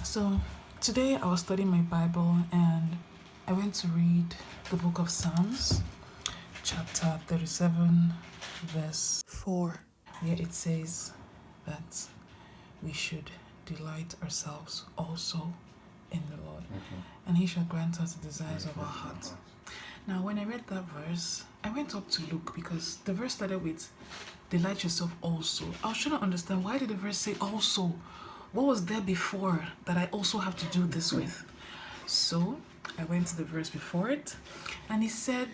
So today I was studying my Bible and I went to read the book of Psalms, chapter 37, verse 4, where it says that we should delight ourselves also in the Lord, and He shall grant us the desires of our heart. Now, when I read that verse, I went up to look because the verse started with delight yourself also. I was trying to understand, why did the verse say also? What was there before that I also have to do this with? So I went to the verse before it, and he said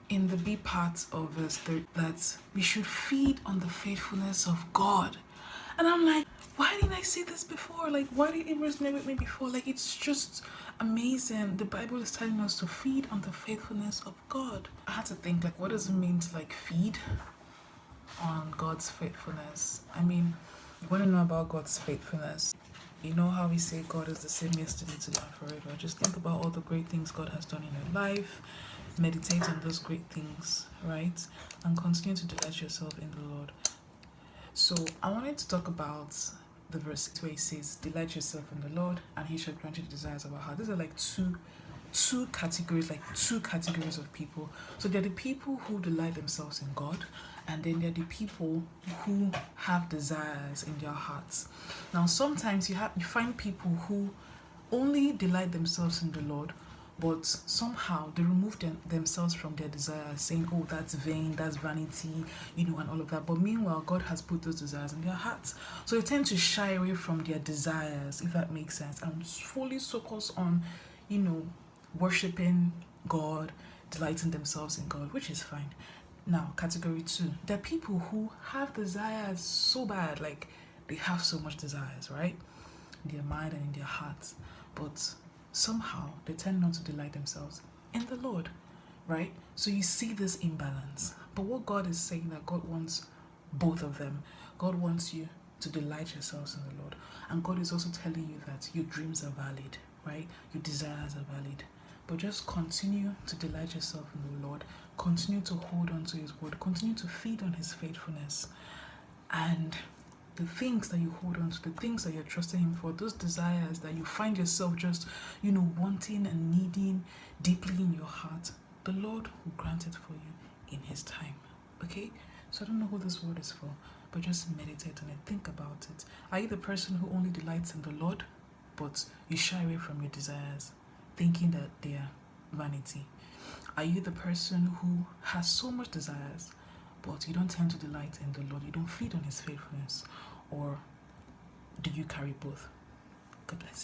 in the B part of verse 3 that we should feed on the faithfulness of God. And I'm like, why didn't I see this before? Like, why didn't it resonate with me before? Like, it's just amazing. The Bible is telling us to feed on the faithfulness of God. I had to think, like, what does it mean to like feed on God's faithfulness? I mean, you want to know about God's faithfulness. You know how we say God is the same yesterday, today, and forever. Just think about all the great things God has done in your life. Meditate on those great things, right? And continue to delight yourself in the Lord. So I wanted to talk about the verse where it says, delight yourself in the Lord and He shall grant you the desires of our heart. These are like two categories of people. So there are the people who delight themselves in God, and then there are the people who have desires in their hearts. Now sometimes you find people who only delight themselves in the Lord, but somehow they remove themselves from their desires, saying, oh, that's vain, that's vanity, and all of that. But meanwhile, God has put those desires in their hearts. So they tend to shy away from their desires, if that makes sense, and fully focus on, worshiping God, delighting themselves in God, which is fine. Now, category 2, there are people who have desires so bad, like they have so much desires, right? In their mind and in their hearts, but somehow they tend not to delight themselves in the Lord, right? So you see this imbalance. But what God is saying, that God wants both of them. God wants you to delight yourselves in the Lord, and God is also telling you that your dreams are valid, right? Your desires are valid. But just continue to delight yourself in the Lord. Continue to hold on to His word. Continue to feed on His faithfulness. And the things that you hold on to, the things that you're trusting Him for, those desires that you find yourself just, wanting and needing deeply in your heart, the Lord will grant it for you in His time. Okay? So I don't know who this word is for, but just meditate on it. Think about it. Are you the person who only delights in the Lord, but you shy away from your desires, thinking that they are vanity? Are you the person who has so much desires, but you don't tend to delight in the Lord? You don't feed on His faithfulness? Or do you carry both? God bless you.